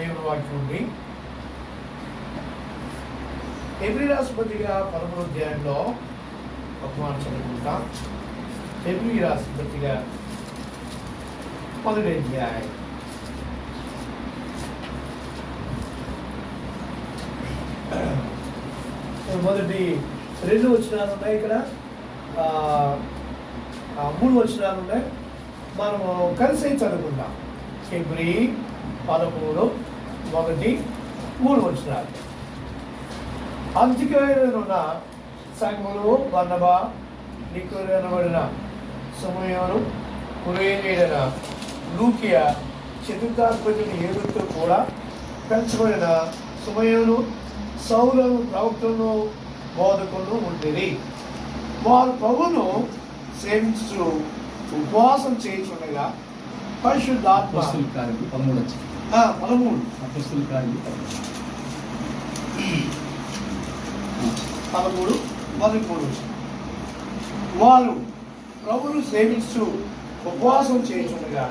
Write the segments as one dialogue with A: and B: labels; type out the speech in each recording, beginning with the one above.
A: దేవుని వాక్యం ఉంది. హెబ్రీ రాష్ట్రపతిగా 13వ అధ్యాయంలో ఒక మాట చదువుకుంటాం. హెబ్రీ రాష్ట్రపతిగా 1వ అధ్యాయం మొదటి 2 వచనాలు ఉన్నాయి. ఇక్కడ 3 వచనాలు ఉన్నాయి. మనము కలిసి చదువుకుందాం. హెబ్రీ 13:1-3 వచనాలు. అంత్యమైన సంఘములు బర్నబా, నికోరు అనబడిన సమూయేలు, కురేనీడైన లూకియా, చతుర్థాధిపతిని ఏడుతో కూడా పెంచబడిన సమూయేలు, సౌలను, ప్రవక్తలను, బోధకులను ఉండేది. వారు ప్రభువును సేవించు ఉపవాసం చేయించుండగా పరిశుద్ధాత్మ 13:13 వారు ప్రభువును సేవించు ఉపవాసం చేయించుండగా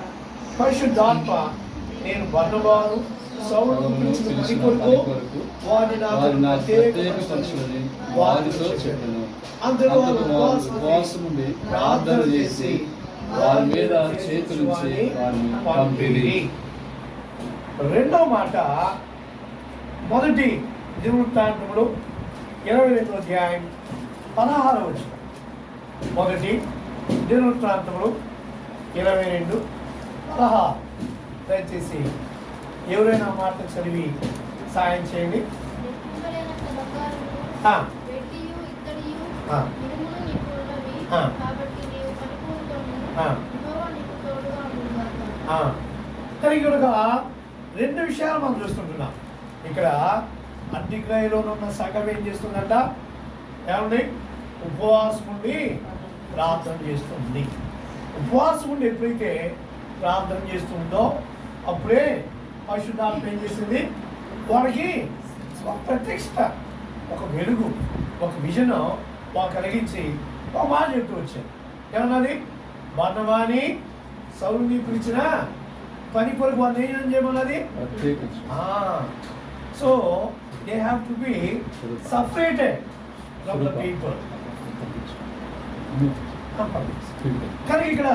A: పరిశుద్ధాత్మ నేను బర్నబాను, సౌలును పిలిచిన పని కొరకు వారిని నాకు ప్రత్యేకపరచుకొని వారితో చెప్పెను. అంతలో వారు ఉపవాసం ఉండి ప్రార్థన చేసి వారి మీద చేతులుంచి వారిని పంపిరి. రెండో మాట మొదటి దినవృత్తాంతములు 22వ అధ్యాయం 16వ వచనం. మొదటి దినవృత్తాంతములు 22:16. దయచేసి ఎవరైనా మాట చదివి సాయం చేయండి. కనుక 2 విషయాలు మనం చూస్తుంటున్నాం. ఇక్కడ అంత్యక్రియలో ఉన్న సంఘం ఏం చేస్తుందంట? ఏమండి? ఉపవాసం ఉండి ప్రార్థన చేస్తుంది. ఉపవాసం ఉండి ఎప్పుడైతే ప్రార్థన చేస్తుందో అప్పుడే పరిశుద్ధాత్మ ఏం చేసింది? వారికి ఒక ప్రత్యక్షత, ఒక వెలుగు, ఒక విజన్ వారు కలిగించి ఒక మాట చెప్తూ వచ్చారు. ఏమన్నది? బర్నబాని, సౌలుని పిలిచిన పని కొరకు వారిని ఏం చేయమన్నది? So they have to be separated from the people. కానీ ఇక్కడ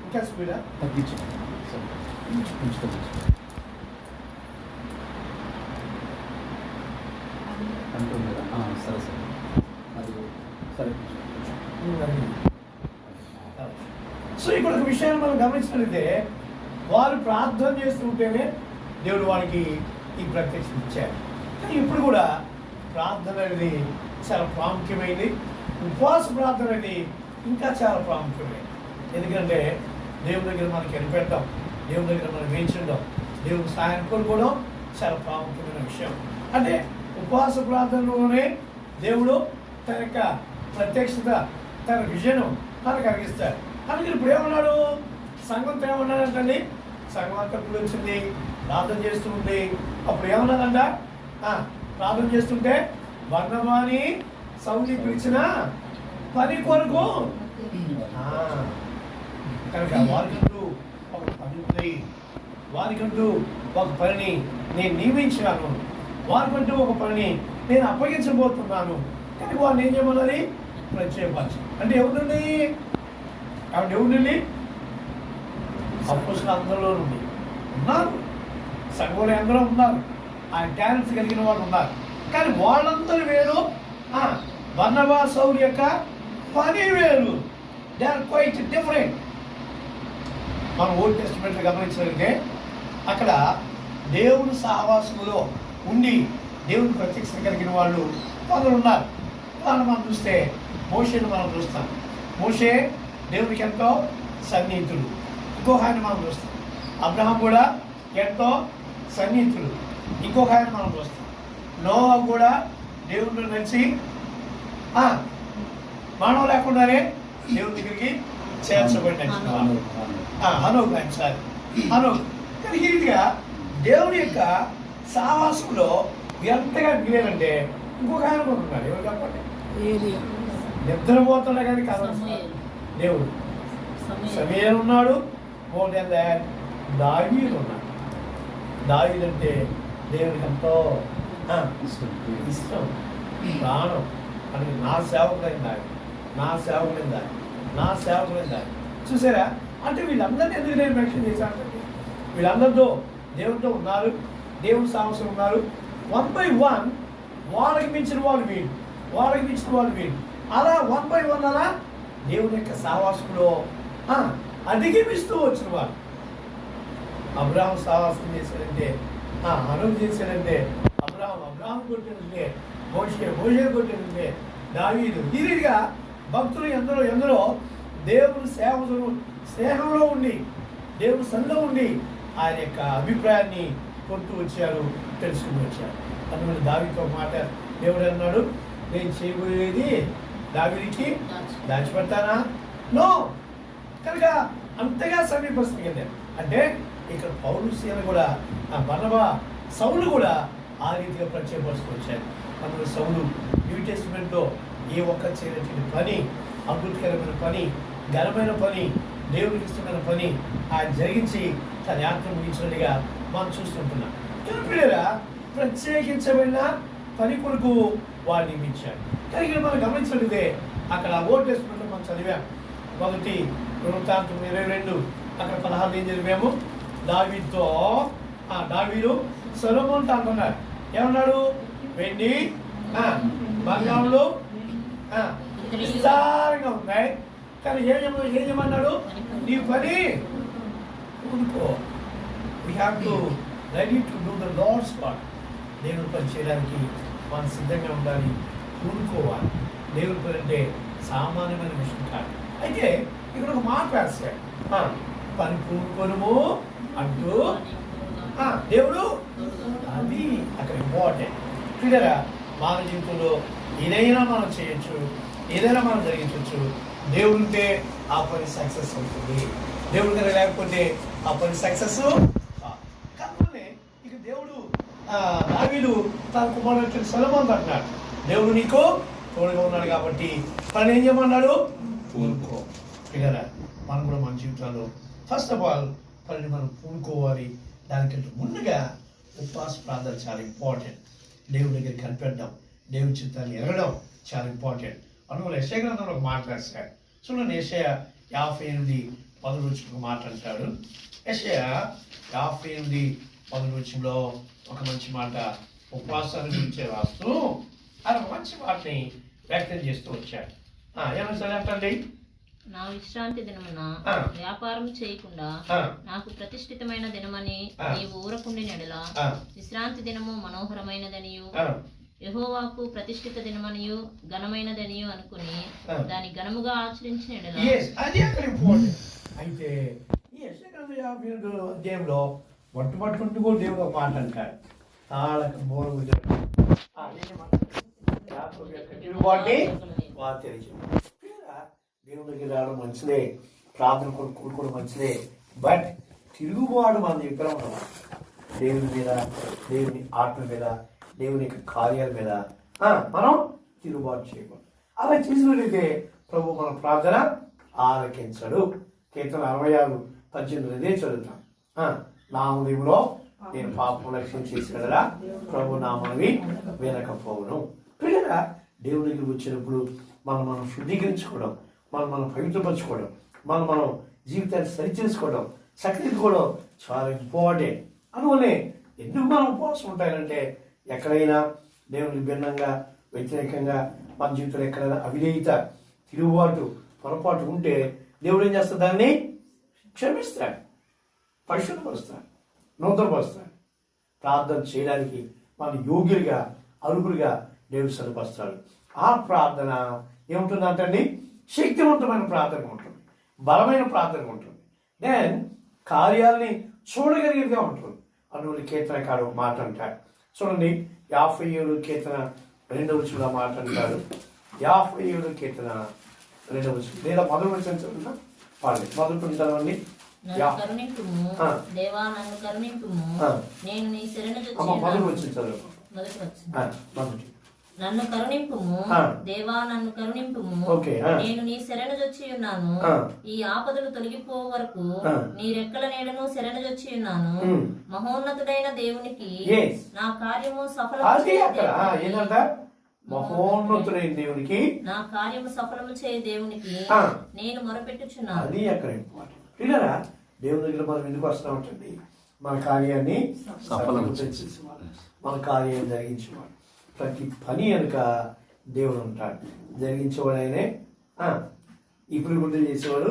A: ఇంకా స్పీడ్ సో ఇక్కడ ఒక విషయాన్ని మనం గమనించినట్లయితే వారు ప్రార్థన చేస్తుంటేనే దేవుడు వారికి ఈ ప్రత్యక్షత ఇచ్చారు. కానీ ఇప్పుడు కూడా ప్రార్థన అనేది చాలా ప్రాముఖ్యమైనది. ఉపవాస ప్రార్థన అనేది ఇంకా చాలా ప్రాముఖ్యమైనది. ఎందుకంటే దేవుని దగ్గర మనకి కనిపెడతాం, దేవుని దగ్గర మనం వేయించడం, దేవుని సహాయం కోరుకోవడం చాలా ప్రాముఖ్యమైన విషయం. అంటే ఉపవాస ప్రార్థనలోనే దేవుడు తన యొక్క ప్రత్యక్షత, తన విజన్ మనకు కలిగిస్తాడు. అందుకని ఇప్పుడు ఏమన్నాడు? సంఘంతో ఏమన్నాడంటండి? సంఘం అంతా కూడా వచ్చింది, ప్రార్థన చేస్తూ ఉంది. అప్పుడు ఏమన్నదంట? ప్రార్థన చేస్తుంటే బర్నబాని, సౌలుని పిలిచిన పని కొరకు. కనుక వారికంటూ ఒక పని ఉంది, వారికంటూ ఒక పనిని నేను నియమించాను, వారికంటూ ఒక పనిని నేను అప్పగించబోతున్నాను. కానీ వారిని ఏం చేయమన్నది? ప్రత్యేకపరచు. అంటే ఎవరినండి? కాబట్టి ఎవరినండి? అపోస్తలులు అందరిలో నుండి ఉన్నారు, సంఘంలో అందరూ ఉన్నారు, ఆ టాలెంట్స్ కలిగిన వాళ్ళు ఉన్నారు. కానీ వాళ్ళందరూ వేరు, బర్నబా, సౌలు యొక్క పని వేరు. They are quite different. మనం ఓల్డ్ టెస్టిమెంట్లో గమనించినట్లయితే అక్కడ దేవుని సహవాసములో ఉండి దేవుని ప్రత్యక్షత కలిగిన వాళ్ళు కొందరు ఉన్నారు. వాళ్ళని మనం చూస్తే మోషేను మనం చూస్తాం. మోషే దేవునికి ఎంతో సన్నిహితుడు. ఇంకొక ఆయన మనం చూస్తాం. అబ్రహాం కూడా ఎంతో సన్నిహితుడు. ఇంకొక ఆయన మనం చూస్తాం. నోవా కూడా దేవుడితో నడిచి మానవ లేకుండానే దేవుడి దగ్గరికి చేర్చబడిన హనోక్ ఆయన సార్ హనోక్. కానీ ఈ రీతిగా దేవుడి యొక్క సహవాసంలో ఎంతగా మిగిలేదంటే ఇంకొక ఆయన కూడా ఉన్నాడు. ఎవరు చెప్పండి? నిద్రపోతున్నా కానీ కాదు దేవుడు. సమయలు ఉన్నాడు, మోర్ దెన్ దాట్ దావీదు ఉన్నాడు. దావీదంటే దేవునికి ఎంతో ఇష్టం, ప్రాణం. అని నా సేవకులైన దావి, నా సేవకులైన దావి, నా సేవకులైన దావి. చూసారా? అంటే వీళ్ళందరినీ ఎందుకు నేను మెన్షన్ చేశాను? వీళ్ళందరితో దేవుడితో ఉన్నారు, దేవుడి సాహసం ఉన్నారు. 1 by 1 వాళ్ళకి మించిన వాళ్ళు వీళ్ళు, వాళ్ళకి మించిన వాళ్ళు వీళ్ళు, అలా 1 by 1 అలా దేవుని యొక్క సావాసంలో అధిగమిస్తూ వచ్చిన వాళ్ళు. అబ్రాహం సావాసం చేశాడంటే, హనోకు చేశాడంటే, అబ్రాహం కొట్టాడంటే, మోషే కొట్టాడంటే, దావీదు, ఈ రీతిగా భక్తులు ఎందరో దేవుని స్నేహంలో ఉండి, దేవుని సన్నిధిలో ఉండి ఆయన యొక్క అభిప్రాయాన్ని కొట్టు వచ్చారు, తెలుసుకుని వచ్చారు. అందువల్ల దావీదుతో మాట దేవుడు అన్నాడు, నేను చేయబోయేది దావీదుకి దాచిపెడతానా? నో. కనుక అంతగా సమీపస్తుంది కదా. అంటే ఇక్కడ పౌలు సీల కూడా, బర్నబా, సౌలు కూడా ఆ రీతిగా ప్రత్యేకపరుస్తూ వచ్చారు. అందులో సౌలు న్యూ టెస్టిమెంట్లో ఏ ఒక్క చేయనటువంటి పని, అద్భుతకరమైన పని, ఘనమైన పని, దేవుడికి ఇష్టమైన పని ఆయన జరిగించి తన యాత్ర ముగించినట్టుగా మనం చూస్తుంటున్నాం. పిల్లరా, ప్రత్యేకించబడిన పని కొరకు వారిని నియమించారు. కానీ ఇక్కడ మనం గమనించినట్లయితే అక్కడ ఓల్డ్ టెస్టిమెంట్లో మనం చదివాం. 1 వృత్తాంతం 22 అక్కడ 16 ఏం చదివాము? దావీదు సొలొమోనుతో అంటున్నాడు, ఏమన్నాడు? వెండి బంగారంలో విస్తారంగా ఉన్నాయి, కానీ ఏం చేయమన్నాడు? నీ పని ఊరుకో. We have to ready to do the Lord's work. దేవుడి పని చేయడానికి మనం సిద్ధంగా ఉండాలి, కూడుకోవాలి. దేవుడి పని అంటే సామాన్యమైన విషయం కాదు. అయితే ఇక్కడ ఒక మాట రాశాడు, పని కూడుకోను అంటూ దేవుడు, అది అక్కడ ఇంపార్టెంట్. క్లియరా? మానవ జీవితంలో ఏదైనా మనం చేయొచ్చు, ఏదైనా మనం జరిగించవచ్చు. దేవుడు ఉంటే ఆ పని సక్సెస్ అవుతుంది, దేవుడు దగ్గర లేకపోతే ఆ పని సక్సెస్ కాకపోతే. ఇక దేవుడు దావీదు తన కుమారుడు సొలొమోను అంటున్నాడు, దేవుడు నీకు తోడుగా ఉన్నాడు కాబట్టి పని ఏం చేయమన్నాడు? పూనుకో. క్లియరా? మనం కూడా మన జీవితాల్లో ఫస్ట్ ఆఫ్ ఆల్ పనిని మనం పూనుకోవాలి. దానికంటే ముందుగా ఉపవాస ప్రార్థన చాలా ఇంపార్టెంట్. దేవుడి దగ్గర కనిపెట్టడం, దేవుడి చిత్తాన్ని ఎరగడం చాలా ఇంపార్టెంట్. అందువల్ల యెషయా గ్రంథంలో ఒక మాట రాశాడు. చూడండి, యెషయా 58:10 ఒక మాట అంటాడు. యెషయా 58:10 ఒక మంచి మాట ఉపవాసాన్ని గురించి రాస్తూ ఆయన ఒక మంచి మాటని వ్యక్తం చేస్తూ వచ్చాడు. ఏమని చదివండి?
B: నా విశ్రాంతి దినమున వ్యాపారం చేయకుండా నాకు ప్రతిష్ఠితమైన దినమని నీవు ఊరకుండినెడల విశ్రాంతి దినము మనోహరమైనదనియు యెహోవాకు ప్రతిష్ఠిత దినమనియు ఘనమైనదనియు అనుకుని దాని ఘనముగా ఆచరించిన ఎడల.
A: అది అక్కడ ఇంపార్టెంట్. అయితే ఈ యెషయా 58 అధ్యాయంలో మొట్టమొదటి కూడా దేవుడు ఒక మాట అంటాడు, తాళక మూలము దేవుడి దగ్గర రావడం మంచిదే, ప్రార్థన కూడుకోవడం మంచిదే. బట్ తిరుగుబాటు మన దగ్గర ఉన్నాం దేవుని మీద, దేవుని ఆత్మ మీద, దేవుని యొక్క కార్యాల మీద మనం తిరుగుబాటు చేయకూడదు. అలా చేసినట్లయితే ప్రభు మన ప్రార్థన ఆలకించడు. కీర్తన 66:18 చదువుతాం. నా హృదయంలో నేను పాపం లక్ష్యం చేసేలా ప్రభు నా మనవి వినకపోవును. పిల్లగా దేవుడి దగ్గరికి వచ్చినప్పుడు మనం శుద్ధీకరించుకోవడం, మనం పవిత్రపరచుకోవడం, మనం జీవితాన్ని సరిచేసుకోవడం, సరిదిద్దుకోవడం చాలా ఇంపార్టెంట్. అందువల్లే ఎందుకు మనం ఉపవాసం ఉంటాయంటే, ఎక్కడైనా దేవునికి భిన్నంగా, వ్యతిరేకంగా మన జీవితంలో ఎక్కడైనా అవిధేయత, తిరుగుబాటు, పొరపాటు ఉంటే దేవుడు ఏం చేస్తాడు? దాన్ని క్షమిస్తాడు, పరిశుద్ధపరుస్తాడు, నూతనపరుస్తాడు. ప్రార్థన చేయడానికి మన యోగ్యులుగా, అర్హులుగా దేవుడు సరిపరుస్తాడు. ఆ ప్రార్థన ఏముంటుందంటండి? శక్తివంతమైన ప్రార్థన ఉంటుంది, బలమైన ప్రార్థన ఉంటుంది, దెన్ కార్యాలని చూడగలిగేదిగా ఉంటుంది. అందువల్ల కీర్తనకాడు మాట అంటాడు. చూడండి, 57 కీర్తన 2వ మాట అంటాడు. 57 కీర్తన 2వ లేదా 1వ చదువుతా పాడండి. మొదటి చదవండి.
B: నేను నీ శరణు
A: మొదటి వచ్చింది చదువు.
B: మొదటి నన్ను కరుణింపుము
A: ఆ.
B: దేవా, నన్ను కరుణింపుము.
A: ఓకే, ఆ.
B: నేను నీ శరణుజొచ్చి ఉన్నాను.
A: ఆ.
B: ఈ ఆపదలు తొలగిపో వరకు
A: ఆ.
B: నీ రెక్కల నీడను శరణుజొచ్చి ఉన్నాను.
A: ఉమ్.
B: మహోన్నతుడైన దేవునికి
A: Yes.
B: నా కార్యము
A: అది
B: సఫలము
A: అక్కడ ఏంటంట, మహోన్నతుడైన దేవునికి
B: నా కార్యము సఫలము చేయ దేవునికి
A: ఆ.
B: నేను మొరపెట్టుచున్నాను.
A: అది అక్కడ ఇంపార్టెంట్. పిల్లరా, దేవుని దగ్గర మనం ఎందుకు వస్తామంటండి? మన కార్యాన్ని
C: సఫలం
A: చేసేవాడు, మన కార్యాన్ని జరిగించేవాడు. ప్రతి పని వెనుక దేవుడు ఉంటాడు. జరిగించేవాడు ఆయనే. ఇప్పుడు గుర్తు చేసేవాడు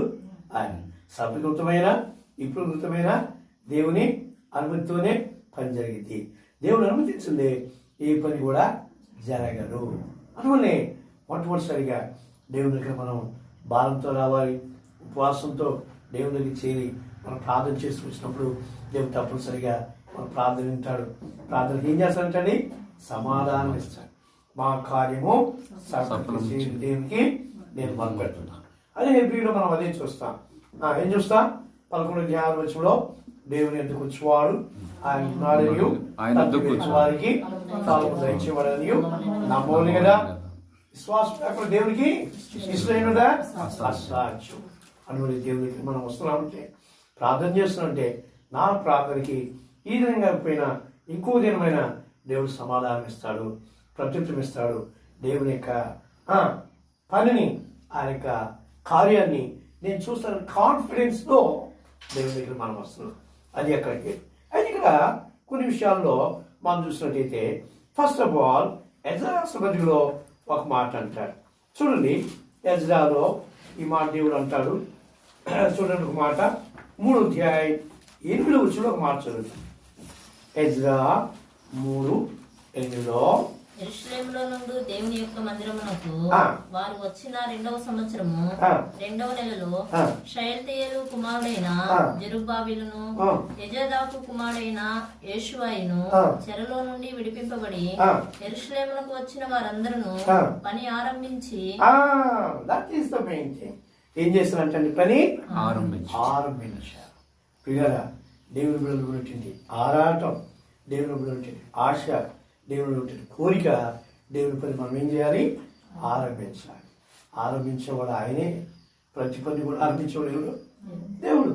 A: ఆయన. సఫలీకృతమైన ఇప్పుడు కృతమైన దేవుని అనుమతితోనే పని జరిగింది. దేవుడు అనుమతించింది ఏ పని కూడా జరగదు. అందువల్లే మొట్టమొదటిసారిగా దేవుని దగ్గర మనం భారంతో రావాలి. ఉపవాసంతో దేవుని దగ్గర చేరి మనం ప్రార్థన చేసి వచ్చినప్పుడు దేవుడు తప్పనిసరిగా మన ప్రార్థన వింటాడు. ప్రార్థనకి ఏం చేస్తాడంటండి? సమాధానం ఇస్తాడు. మా కార్యము సఫలం చేయ దేవునికి నేను మొదలుపెడుతున్నాను. అదే హెబ్రీలో మనం అదే చూస్తాం. ఏం చూస్తాం? 11:6 దేవుని ఎందుకు వచ్చేవాడు ఆయన ఉన్నాడనియు వారికి తాము దయచేవాడనియు నమ్మోని కదా. విశ్వాసం అక్కడ దేవునికి ఇష్టమైనదా? అసాధ్యం. అనుమతి దేవునికి మనం వస్తున్నామంటే, ప్రార్థన చేస్తున్నామంటే, నా ప్రార్థనకి ఈ విధంగా పోయినా ఇంకో దినమైన దేవుడు సమాధానం ఇస్తాడు, ప్రత్యుత్తరం ఇస్తాడు. దేవుని యొక్క పనిని, ఆయన యొక్క కార్యాన్ని నేను చూస్తాను కాన్ఫిడెన్స్లో దేవుని దగ్గర మనం వస్తున్నాం. అది అక్కడికి. అయితే ఇక్కడ కొన్ని విషయాల్లో మనం చూసినట్టయితే, ఫస్ట్ ఆఫ్ ఆల్ ఎజ్రా సమధిలో ఒక మాట అంటాడు. చూడండి, ఎజ్రాలో ఈ మాట దేవుడు అంటాడు. చూడండి, ఒక మాట 3:8 ఒక మాట చదువుతాం. ఎజ్రా 3:8
B: యెరూషలేములో నుండి దేవుని యొక్క మందిరమునకు వారు వచ్చిన 2వ సంవత్సరము 2వ నెలలో షయల్తీయేలు కుమారుడైన జెరుబ్బాబెలును యెజదాకు కుమారుడైన యేషువయును చెరలో నుండి విడిపింపబడి యెరూషలేమునకు వచ్చిన వారందరూ పని ఆరంభించి
A: ఏం చేస్తారంటే పని ఆరంభించారు. పిల్లరా, దేవుని బిడ్డలు ఉన్నటువంటి ఆరాటం, దేవుని బిడ్డలు ఉన్నటువంటి ఆశ, దేవుని ఉన్నటువంటి కోరిక, దేవుని పని మనం ఏం చేయాలి? ఆరంభించాలి. ఆరంభించేవాడు ఆయనే. ప్రతి పని కూడా ఆరంభించేవాడు ఎవరు? దేవుడు.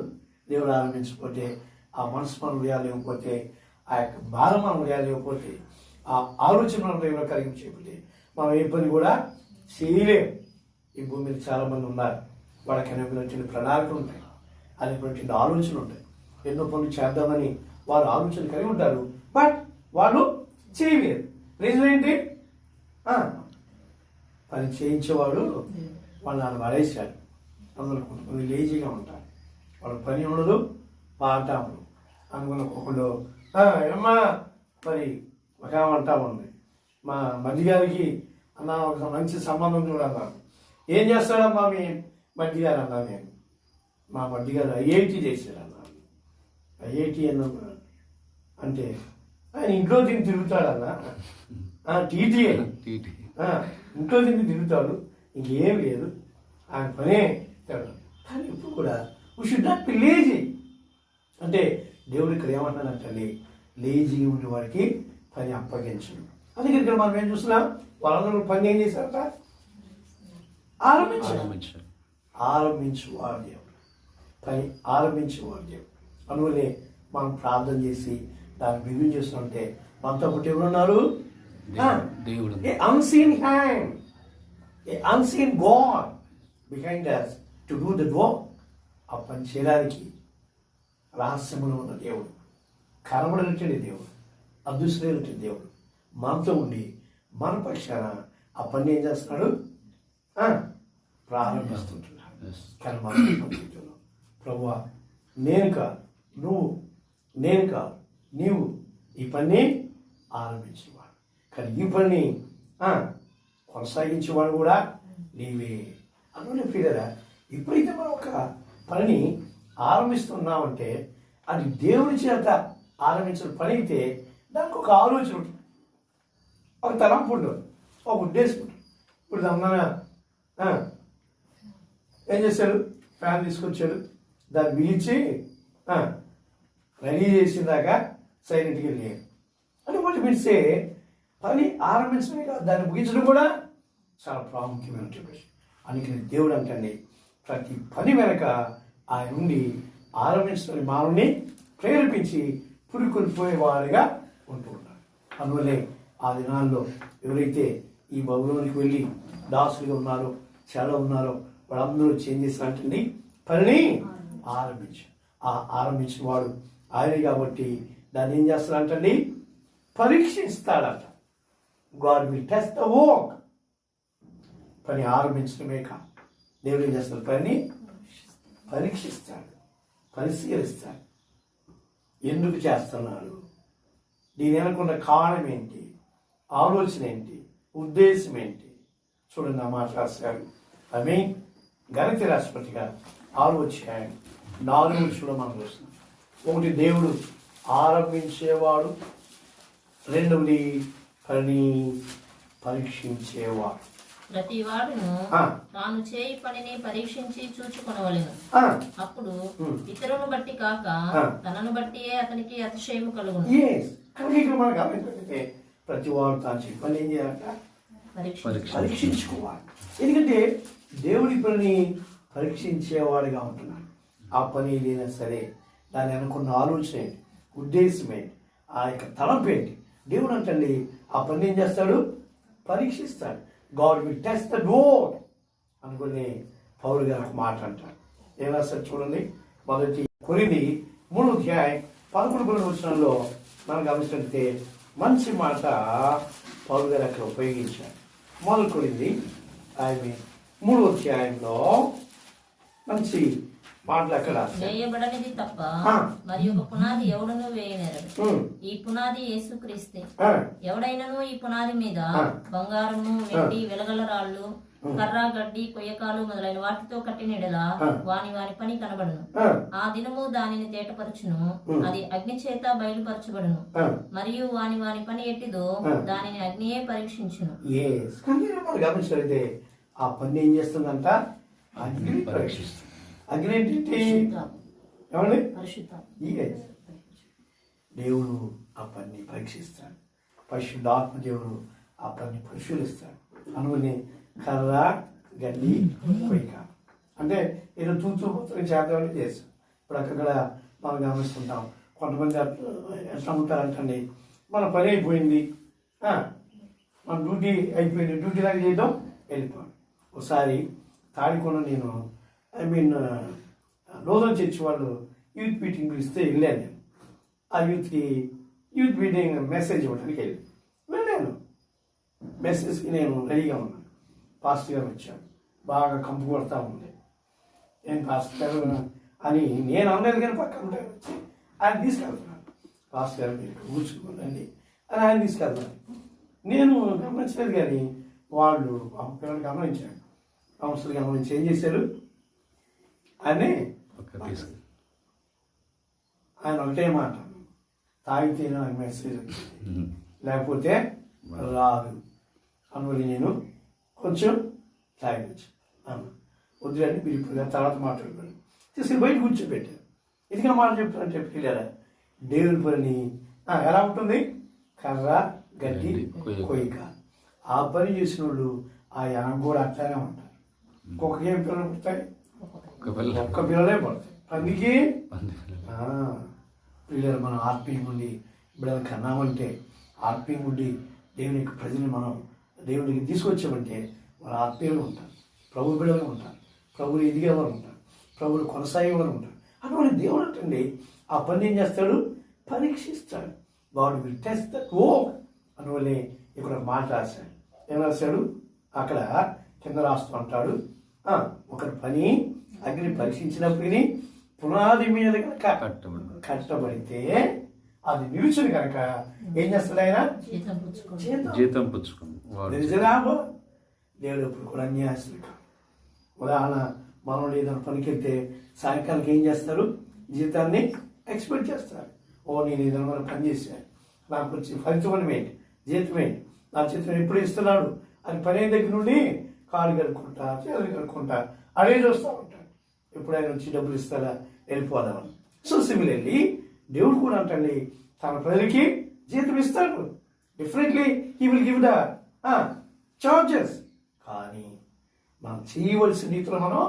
A: దేవుడు ఆరంభించకపోతే, ఆ మనసు మనం లేకపోతే, ఆ యొక్క భారం మనం లేకపోతే, ఆ ఆలోచన మనం దేవుడు కలిగించకపోతే మనం ఏ పని కూడా చేయలేము. ఈ భూమి మీద చాలామంది ఉన్నారు. వాళ్ళకి అనేటువంటి ప్రణాళికలు ఉంటాయి, అనేటువంటి ఆలోచనలు ఉంటాయి. ఎన్నో పనులు చేద్దామని వారు ఆలోచన కలిగి ఉంటారు, బట్ వాళ్ళు చేయలేరు. రీజన్ ఏంటి? పని చేయించేవాడు వాళ్ళని పడేశాడు. అందులో కొంతమంది లేజీగా ఉంటారు. వాళ్ళ పని ఉండదు, పాట ఉండదు. అనుకున్న ఒకళ్ళు ఏమ్మా మరి ఒక అంటా ఉంది, మా మధ్య గారికి అన్న ఒక మంచి సంబంధం చూడన్నాను. ఏం చేస్తాడమ్మా మీ మధ్య గారు అన్నా. నేను మా మధ్య గారు ఐఐటి చేశాడన్నాను. ఐఐటి అన్నమ్మా అంటే ఆయన ఇంట్లో తిని తిరుగుతాడన్నా. టీటీఏ ఇంట్లో తిని తిరుగుతాడు, ఇంకేం లేదు, ఆయన పనే. కానీ ఇప్పుడు కూడా we should not be lazy. అంటే దేవుడు ఇక్కడ ఏమంటానంటే, లేజీ ఉండే వాడికి పని అప్పగించడు. అందుకే ఇక్కడ మనం ఏం చూస్తున్నాం, వాళ్ళందరూ పని ఏం చేశారట? ఆరంభించేవాడు దేవుడు. పని ఆరంభించేవాడు దేవుడు. అందువల్లే మనం ప్రార్థన చేసి దాన్ని బిగిన్ చేస్తుంటే మనతో ఒకటి ఎవరున్నారు?
C: దేవుడు.
A: A unseen hand, a unseen God behind us to do the work. ఆ పని చేయడానికి రహస్యములో ఉన్న దేవుడు, కనబడనటువంటి దేవుడు, అదృశ్యమైనటువంటి దేవుడు మనతో ఉండి మన పక్షాన ఆ పని ఏం చేస్తున్నాడు? ప్రారంభిస్తుంటున్నాడు. కానీ మనం ప్రభువా, నేను కాదు నువ్వు, నేను కాదు నీవు ఈ పని ఆరంభించేవాడు, కానీ ఈ పని కొనసాగించేవాడు కూడా నీవే. అందులో ప్రియరా, ఎప్పుడైతే మనం ఒక పనిని ఆరంభిస్తున్నామంటే అది దేవుని చేత ఆరంభించిన పని అయితే దానికి ఒక ఆలోచన ఉంటుంది, ఒక తలంపు ఉంటుంది, ఒక ఉద్దేశం ఉంటుంది. ఇప్పుడు అమ్మ ఏం చేశాడు? ఫ్యాన్ తీసుకొచ్చాడు, దాన్ని బిగించి రెడీ చేసిందాకా సైలెంట్గా వెళ్ళాడు. అని వాటి పిలిస్తే పని ఆరంభించడమే కాదు, దాన్ని ముగించడం కూడా చాలా ప్రాముఖ్యమైనటువంటి విషయం. అందుకని దేవుడు అంటే ప్రతి పని వెనక ఆయన నుండి ఆరంభించడానికి మానవుని ప్రేరేపించి పురుకొల్పోయేవారుగా ఉంటూ ఉన్నారు. అందువల్లే ఆ దినాల్లో ఎవరైతే ఈ బబులోనికి వెళ్ళి దాసులుగా ఉన్నారో, చాలా ఉన్నారో, వాళ్ళందరూ చేంజ్ చేసినట్టండి పనిని ఆరంభించిన వాడు ఆయన కాబట్టి దాన్ని ఏం చేస్తాడంటండి, పరీక్షిస్తాడట. God will test the work. పని ఆరంభించడమే కాదు, దేవుడు ఏం చేస్తాడు, పని పరీక్షిస్తాడు, పరిశీలిస్తాడు. ఎందుకు చేస్తున్నాడు, దీని వెనకున్న కారణం ఏంటి, ఆలోచన ఏంటి, ఉద్దేశం ఏంటి. చూడండి ఆ మాట రాశారు. ఆమె గణిత రాష్ట్రపతిగా 6వ అధ్యాయం 4వ వచనంలో మనం చూస్తున్నాం. ఒకటి, దేవుడు ఆరంభించేవాడు. రెండవది, పని పరీక్షించేవాడు.
B: ప్రతి వాడును తాను చేయి పనిని పరీక్షించి చూచుకొనవలెను. అప్పుడు ఇతరులను బట్టి కాక తనను బట్టియే అతనికి అతిశయము కలుగును.
A: ఇక్కడ మనకు గమనించే ప్రతి వాడు తాను చేయి పని ఏం చేయాలంట, పరీక్షించుకోవాలి. ఎందుకంటే దేవుడి పనిని పరీక్షించేవాడిగా ఉంటున్నాడు. ఆ పని ఏదైనా సరే దాన్ని అనుకున్న ఆలోచన ఏంటి, ఉద్దేశం ఏంటి, ఆ యొక్క తలంపు ఏంటి. దేవుడు అంటే ఆ పని ఏం చేస్తాడు, పరీక్షిస్తాడు. God will test the work అనుకుని పౌలు గారు ఒక మాట అంటారు. ఏం రాస్తారు చూడండి. మొదటి కొరింథీ 3వ అధ్యాయం 11 వచనంలో మనం గమనించినట్లయితే మంచి మాట పౌలు గారు అక్కడ ఉపయోగించారు. మొదటి కొరింథీ 3వ అధ్యాయంలో మంచి మాటలు అక్కడ
B: వేయబడనిది తప్ప మరి ఒక పునాది ఎవడను వేయనేరడు. ఈ పునాది యేసుక్రీస్తే. ఎవడైనను ఈ పునాది మీద బంగారము, వెండి, వెలగల రాళ్ళు, కర్ర, గడ్డి, కొయ్యకాలు మొదలైన వాటితో కట్టినెడలా వాని పని కనబడును. ఆ దినము దానిని తేటపరచును, అది అగ్ని చేత బయలుపరచబడును. మరియు వాని పని ఎట్టిదో దానిని అగ్నియే పరీక్షించును.
A: గమనించినట్లయితే ఆ పని ఏం చేస్తుందంట, అగ్ని పరీక్షిస్తుంది. అగ్ని ఏంటి, ఏమండి, దేవుడు ఆ పని పరీక్షిస్తాడు. పరిశుద్ధాత్మ దేవుడు ఆ పని పరిశీలిస్తాడు. అనుకుని కర్ర, గడ్డి, కొయ్యక అంటే ఏదో తూతూ చేద్దామని చేస్తాం. ఇప్పుడు అక్కడ మనం గమనిస్తుంటాం. కొంతమంది ఎట్లా ఉంటారంటండి, మన పని అయిపోయింది, మన డ్యూటీ అయిపోయింది, డ్యూటీ లాగా చేయడం వెళ్ళిపోయాం. ఒకసారి తాడికొండ నేను నూతన చర్చి వాళ్ళు యూత్ మీటింగ్ పిలిస్తే వెళ్ళాను. నేను ఆ యూత్ మీటింగ్ మెసేజ్ ఇవ్వడానికి వెళ్ళాను. మెసేజ్కి నేను రెడీగా ఉన్నాను. పాస్టర్ గారు వచ్చాడు, బాగా కంపు కొడతా ఉంది. నేను పాస్టర్ గారు అని నేను అనలేదు, కానీ పక్కన వచ్చి ఆయన తీసుకెళ్తున్నాను. పాస్టర్ గారు మీరు కూర్చుకోండి అని ఆయన తీసుకెళ్తున్నాను. నేను గమనించలేదు, కానీ వాళ్ళు ఆ పిల్లలు గమనించారు. సంస్థలు గమనించి ఏం చేశారు, ఆయన ఒకటే మాట, తాగితే నాకు మెసేజ్ వచ్చింది, లేకపోతే రాదు అనుకుని నేను కొంచెం తాగొచ్చు అన్న. వద్దులండి, మీరు ఇప్పుడు తర్వాత మాట్లాడుకోండి. తీసుకుని బయట కూర్చోబెట్టారు. ఎందుకన్నా మాట చెప్తానంటే పిల్లరా, దేవుని పని ఎలా ఉంటుంది, కర్ర, గడ్డి, కొయ్యక. ఆ పని చేసిన వాళ్ళు ఆ యానం కూడా అట్లానే ఉంటారు. ఒక్కొక్క ఏం పిల్లలు పుడతాయి, ఒక్క పిల్లలే పడతాయి. అందుకే పిల్లలు మనం ఆత్మీయంగా ఉండి బిడ్డలు కన్నామంటే, ఆత్మీయంగా ఉండి దేవుని యొక్క ప్రజల్ని మనం దేవునికి తీసుకొచ్చామంటే వాళ్ళు ఆత్మీయులుగా ఉంటారు, ప్రభు బిడ్డలుగా ఉంటారు, ప్రభులు ఎదిగేవారు ఉంటారు, ప్రభులు కొనసాగేవారు ఉంటారు. అటువంటి దేవుడు అంటే ఆ పని ఏం చేస్తాడు, పరీక్షిస్తాడు. God will test the work అనువల్లే ఇక్కడ ఒక మాట రాశాడు. ఏం రాశాడు, అక్కడ కింద రాస్తూ అంటాడు, ఒకరి పని అగ్ని పరీక్షించినప్పటికీ పునాది మీద కనుక కట్టబడితే అది నిలుచుని కనుక ఏం చేస్తాడు, ఆయన
C: జీతం పుచ్చుకుంది.
A: దేవుడు ఎప్పుడు కూడా అన్యాయస్తులు కాదు. ఉదాహరణ, మనం ఏదైనా పనికి వెళ్తే సాయంకాలానికి ఏం చేస్తారు, జీతాన్ని ఎక్స్పెక్ట్ చేస్తారు. నేను ఏదైనా మనం పని చేశాను, నాకు వచ్చి ఫలితం ఏంటి, జీతం ఏంటి, నా జీతం ఎప్పుడు ఇస్తున్నాడు అని పని దగ్గర నుండి కాళ్ళు కడుక్కుంటా, చేతులు కడుక్కుంటా అదే చూస్తూ ఉంటాడు. ఎప్పుడైనా వచ్చి డబ్బులు ఇస్తారా, వెళ్ళిపోదామని. సో సిమిలర్లీ దేవుడు కూడా అంటే తన ప్రజలకి జీతం ఇస్తాడు. Definitely he will give the charges. కానీ మనం చేయవలసిన రీతిలో మనం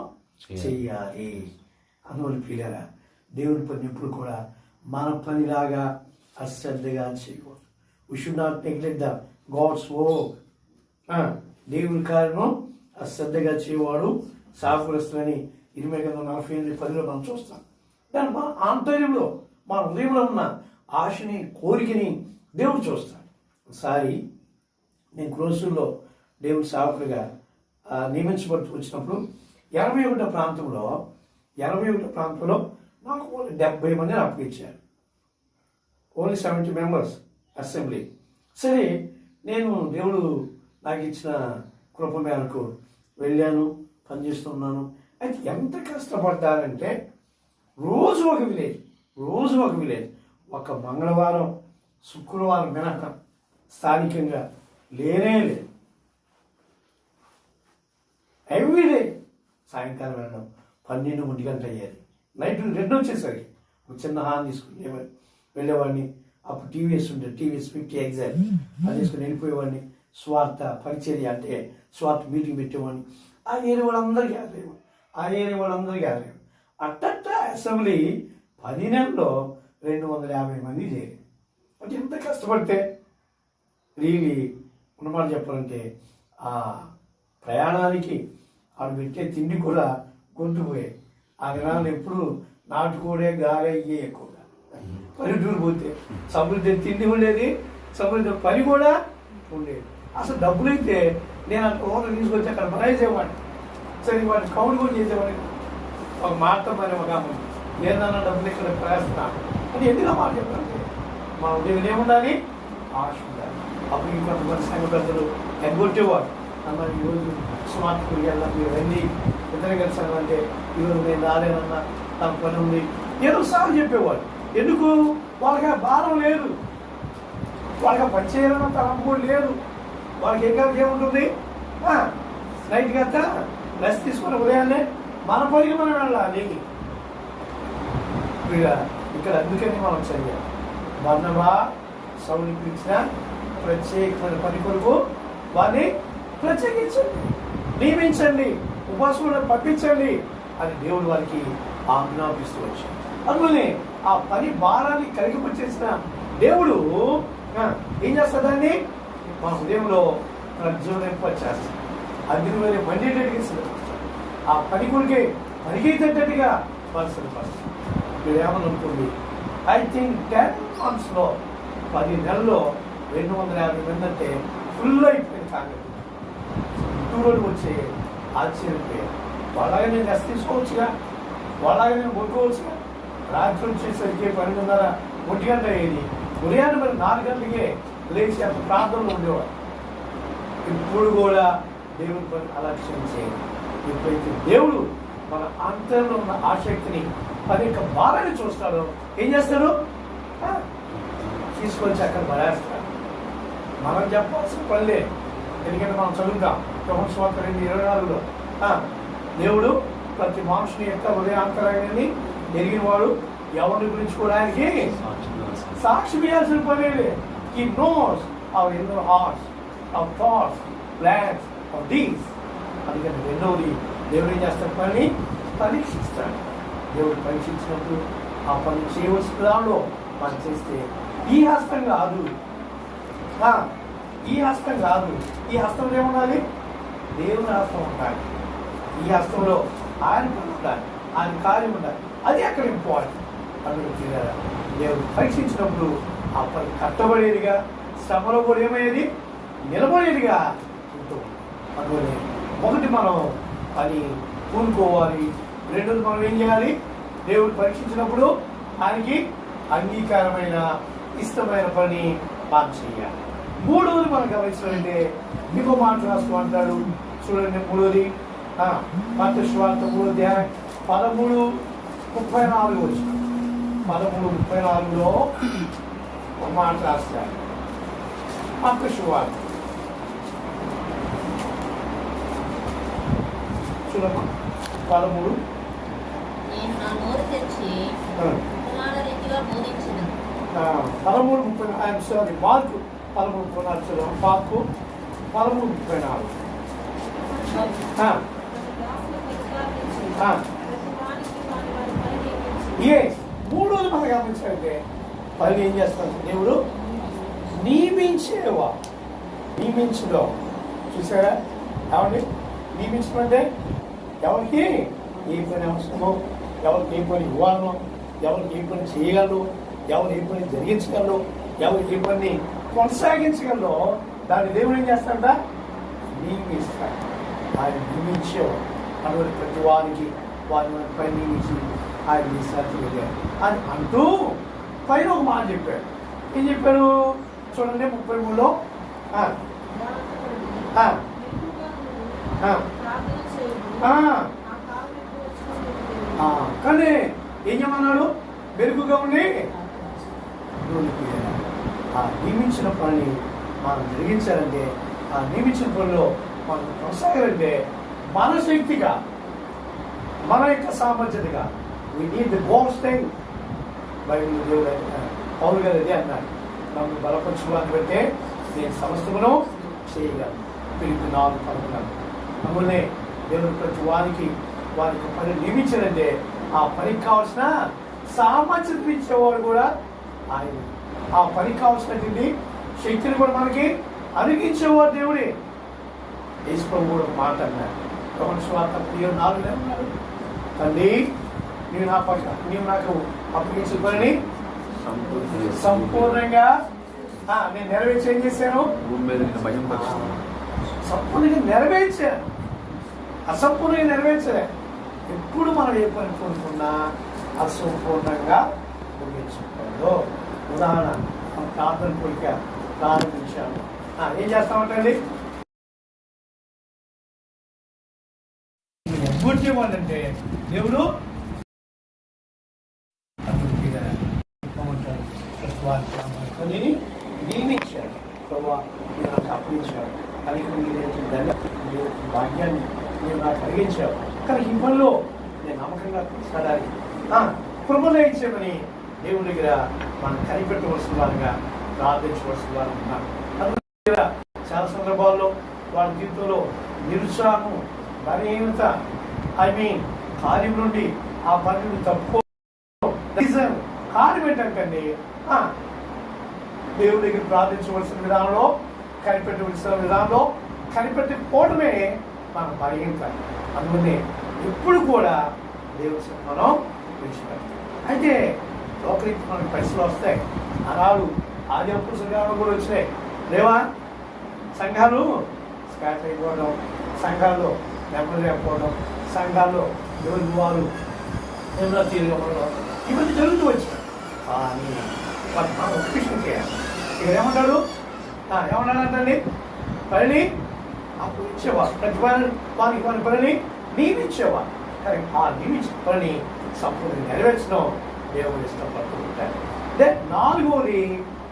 A: చెయ్యాలి. అందువల్ల ప్రియులారా, దేవుని పని ఎప్పుడు కూడా మన పనిలాగా అశ్రద్ధగా చేయకూడదు. We should not neglect the God's work. దేవుని కార్యము అశ్రద్ధగా చేయవాడు శాపగ్రస్తులని 28:40 మనం చూస్తాం. దాని మన ఆంతర్యంలో, మన హృదయంలో ఉన్న ఆశని, కోరికని దేవుడు చూస్తాడు. ఒకసారి నేను క్రోసుల్లో దేవుని సేవకుడిగా నియమించబడుతూ వచ్చినప్పుడు 81 ప్రాంతంలో నాకు 70 మందిని అప్పగించారు. Only 70 members assembly. సరే, నేను దేవుడు నాకు ఇచ్చిన కృప మేరకు వెళ్ళాను, పనిచేస్తున్నాను. అయితే ఎంత కష్టపడ్డానంటే రోజు ఒక విలేజ్, ఒక మంగళవారం, శుక్రవారం మినక స్థానికంగా లేనే లేదు. ఎవ్రీడే సాయంకాలం వెళ్ళడం 12-1 గంట అయ్యేది. నైట్ 2 వచ్చేసరికి ఒక చిన్న హాన్ తీసుకుని వెళ్ళేవాడిని. అప్పుడు టీవీఎస్ ఉండేది, టీవీఎస్ 50 ఎగ్జాక్ట్. అది తీసుకుని వెళ్ళిపోయేవాడిని. స్వార్థ పరిచర్య అంటే స్వార్థ మీటింగ్ పెట్టేవాడిని. ఆ ఏరియా వాళ్ళందరికీ ఆదాయం. అట్ట అసెంబ్లీ 10 నెలల్లో 250 మంది చేరి. అంటే ఎంత కష్టపడితే రియలీ ఉన్నమాట చెప్పాలంటే ఆ ప్రయాణానికి ఆడు పెట్టే తిండి కూడా కొంటుపోయాయి. ఆ దినాలు ఎప్పుడు నాటుకోడే గాలి అయ్యే ఎక్కువగా. పల్లెటూరు పోతే సమృద్ధి తిండి ఉండేది, సమృద్ధి పని కూడా ఉండేది. అసలు డబ్బులు అయితే నేను అక్కడ ఓనర్ తీసుకొచ్చి అక్కడ బరాయిసేవాడిని. సరే, వాడిని కౌంట్ కూడా చేసేవాడిని. ఒక మాట మరి ఒక ఏదన్నా డబ్బులు ఇక్కడ ప్రయాస్తున్నా అని ఎందుకు మాట చెప్పాలంటే మా ఉద్యోగం ఏముండాలి, ఆశ ఉండాలి. అప్పుడు ఇంకొంతమంది సంఘ పెద్దలు ఎగ్గొట్టేవారు. అన్న ఈరోజు స్మార్ట్ వెళ్ళాలి, మీరు రండి ఇద్దరు కలిసాను అంటే ఈరోజు నేను రాలేనన్నా, తన పని ఉంది ఏదో సార్ చెప్పేవాడు. ఎందుకు? వాళ్ళకి ఆ భారం లేదు, వాళ్ళకి పని చేయాలన్న తలంపు కూడా లేదు. వాళ్ళకి ఏముంటుంది, నైట్కి అంతా రెస్ట్ తీసుకుని ఉదయాన్నే మన పనికి మనం వెళ్ళాలి. ఇక్కడ అందుకని మనం చదివాం, బర్నబా సౌలుని పిలిచిన ప్రత్యేకమైన పని కొరకు వారిని ప్రత్యేకించండి, నియమించండి, ఉపాసకులను పంపించండి అని దేవుడు వారికి ఆజ్ఞాపిస్తూ వచ్చాడు. అందువల్లే ఆ పని భారాన్ని కలిగిపరిచేసిన దేవుడు ఏం చేస్తాడండి, మన హృదయంలో ప్రజ్వలింపచేస్తాడు. అగ్ని వేరే మండేటట్టుగా సిద్ధపడతాడు. ఆ పని కొరికే పరిగెత్తేటట్టుగా వాళ్ళు సిద్ధపడతారు. మీరు ఏమని అనుకోండి, ఐ థింక్ 10 months 10 నెలల్లో 250 మంది అంటే ఫుల్ అయిపోయింది. కాంగ్రెస్ టూరోడ్కి వచ్చే ఆశ్చర్యపోయారు. వాళ్ళగా నేను రెస్ట్ తీసుకోవచ్చుగా, వాళ్ళగా నేను కొట్టుకోవచ్చుగా. రాత్రి వచ్చేసరికి 12:30-1 గంట అయ్యేది. ఉదయాన్నే మరి 4 గంటలకే లేచి అంత ప్రాంతంలో ఉండేవాడు. ఇప్పుడు కూడా దేవుని పని అలక్ష్యం చేయాలి. ఎప్పుడైతే దేవుడు మన అంతరంలో ఉన్న ఆసక్తిని పని యొక్క భారాన్ని చూస్తాడో ఏం చేస్తాడు, తీసుకొచ్చి అక్కడ పడేస్తాడు. మనం చెప్పాల్సిన పనిలే. ఎందుకంటే మనం చదువుతాం యోహాను సువార్త 2:24 దేవుడు ప్రతి మనుషుని యొక్క హృదయాంతరాన్ని ఎరిగిన వాడు, ఎవరి గురించి కూడా ఆయనకి సాక్షి వేయాల్సిన పని. He knows our inner hearts, our thoughts, plans, our deeds. అందుకని రెండవది దేవుడు ఏం చేస్తాడు, పని పరీక్షిస్తాడు. దేవుడు పరీక్షించినప్పుడు ఆ పని చేయవలసిన దానిలో మనం చేస్తే ఈ హస్తం కాదు, ఈ హస్తంలో ఏముండాలి, దేవుని హస్తం ఉండాలి. ఈ హస్తంలో ఆయన పని ఉండాలి, ఆయన కార్యం ఉండాలి. అది అక్కడ ఇంపార్టెంట్. అందుకు దేవుడు పరీక్షించినప్పుడు ఆ పని కట్టబడేదిగా, శ్రమలో కూడా ఏమయ్యేది, నిలబడేదిగా ఉంటుంది. అందువల్ల ఒకటి మనం పని పూనుకోవాలి. రెండోది మనం ఏం చేయాలి, దేవుడు పరీక్షించినప్పుడు ఆయనకి అంగీకారమైన ఇష్టమైన పని మనం చేయాలి. మూడవది మనం గమనించాలంటే ఇంకో మాట రాస్తూ అంటాడు చూడండి. మూడోది మత్తయి సువార్త 13:34 వచ్చిన 13:34లో ఒక మాట రాస్తాడు. మత్తయి సువార్త చూడమ్మా 13.
B: నేను నా నోరు తెరిచి ఉపమాన రీతిగా బోధించిన
A: 13:30 మార్కు 13:4 పాపు 13:34. మూడోది మనం గమనించాలంటే పని ఏం చేస్తాను దేవుడు నియమించేవా నియమించడం చూసారా ఏమండి నియమించడం అంటే ఎవరికి ఏ పని అవసరమో ఎవరికి ఏ పని ఇవ్వాలనో ఎవరికి ఏ పని చేయగలరు ఎవరు ఏ పని జరిగించగలరు ఎవరికి ఏ పని కొనసాగించగలరో దాన్ని దేవుడు ఏం చేస్తాడ నియమిస్తాడు. ఆయన నియమించేవాడు అటువంటి ప్రతి వారికి వారి పని నియమించి ఆయన నిశ్చారు అని అంటూ పైన ఒక మాట చెప్పాడు. ఏం చెప్పాడు చూడండి 33లో కానీ ఏం చేయమన్నాడు మెరుగుగా ఉండి ఆ నియమించిన పని మనం జరిగించాలంటే ఆ నియమించిన పనిలో మనం కొనసాగాలంటే మన శక్తిగా మన యొక్క సామర్థ్యతగా we need the boasting Bible దేవుడు పౌలు గారు అదే అన్నాడు నన్ను బలపరచుకోవాలని బట్టే నేను సమస్తమును చేయగలను. పిలిపి 4:11. అందువల్లే దేవుడు ప్రతి వారికి పని నియమించాలంటే ఆ పనికి కావాల్సిన సామర్థ్యత ఇచ్చేవాడు కూడా ఆయన. ఆ పనికి కావాల్సినటువంటి శక్తిని కూడా మనకి అరిగించేవాడు దేవుడే. యేసుప్రభువు కూడా ఒక మాట అన్నాడు యోహాను సువార్త 4:4 అన్నాడు, తండ్రి నీవు నాకు అప్పగించిన పనిని సంపూర్ణంగా నేను నెరవేర్చి ఏం చేశాను సంపూర్ణంగా నెరవేర్చాను. అసంపూర్ణంగా నెరవేర్చలే. ఎప్పుడు మనం ఏ పని కోరుకున్నా అసంపూర్ణంగా ముగించుకోదు. ఉదాహరణ మనం ప్రార్థన కోరిక ప్రారంభించాము. ఏం చేస్తామంటండి అంటే దేవుడు నియమించాడు. ప్రభావ నేను నాకు అప్పగించాడు కలిగి భాగ్యాన్ని నేను నాకు కలిగించావు. కానీ ఈ పనిలో నేను నమ్మకంగా కొనసాగాలి కృపలో ఇచ్చామని దేవుడి దగ్గర మనం కనిపెట్టవలసిన వారుగా ప్రార్థించవలసిన వారు ఉన్నారు. దగ్గర చాలా సందర్భాల్లో వాళ్ళ జీవితంలో నిరుత్సాహం బలహీనత కార్యం నుండి ఆ పని నుండి తప్పు కారణం ఏంటంటే దేవుడి దగ్గర ప్రార్థించవలసిన విధానంలో కనిపెట్టవలసిన విధానంలో కనిపెట్టకపోవడమే మన బలహీనత. అందువల్లే ఎప్పుడు కూడా దేవుడి మనం విడిచిపెడతాం. అయితే లోకరీతి మనకి పరిస్థితులు వస్తాయి. ఆనాడు ఆది అప్పుడు సంఘాలు కూడా వచ్చినాయి లేవా? సంఘాలు స్కాట్ అయిపోవడం, సంఘాల్లో నెమ్మది లేకపోవడం, సంఘాల్లో ఎవరి వారు ఎవరో తీరుగా ఇవన్నీ జరుగుతూ వచ్చినాయి. కానీ మనం ఒక విషయం చేయాలి. ఇక్కడ ఏమంటాడు ఏమన్నాడంటండి పనిని అప్పుడు ఇచ్చేవారు ప్రతి వారి పనిని నియమించేవారు. కానీ ఆ నియమించిన పనిని సంపూర్ణంగా నెరవేర్చడం దేవుడు ఇష్టపడుతూ ఉంటాడు. అదే 4వది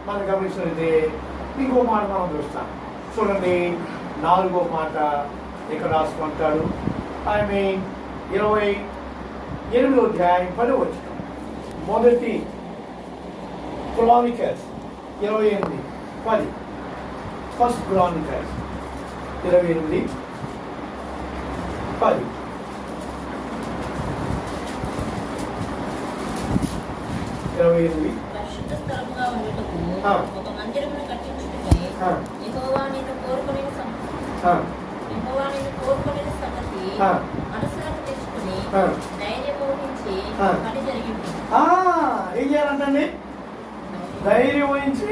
A: మనం గమనించినట్లయితే ఇంకో మాట మనం చూస్తాం. చూడండి 4వ మాట ఇక్కడ రాసుకుంటాడు. 28వ అధ్యాయం 10వ వచనం. మొదటి క్రానికల్స్ 28:10. First Chronicles 28:10.
B: పరిశుద్ధ స్థలముగా ఉండుటకు ఒక మందిరమును కట్టించుటకై యెహోవా నిన్ను కోరుకొనిన సంగతి మనసులకు తెచ్చుకుని ధైర్యం వహించి పని జరిగింది.
A: ఏం చేయాలంటే ధైర్యం వహించి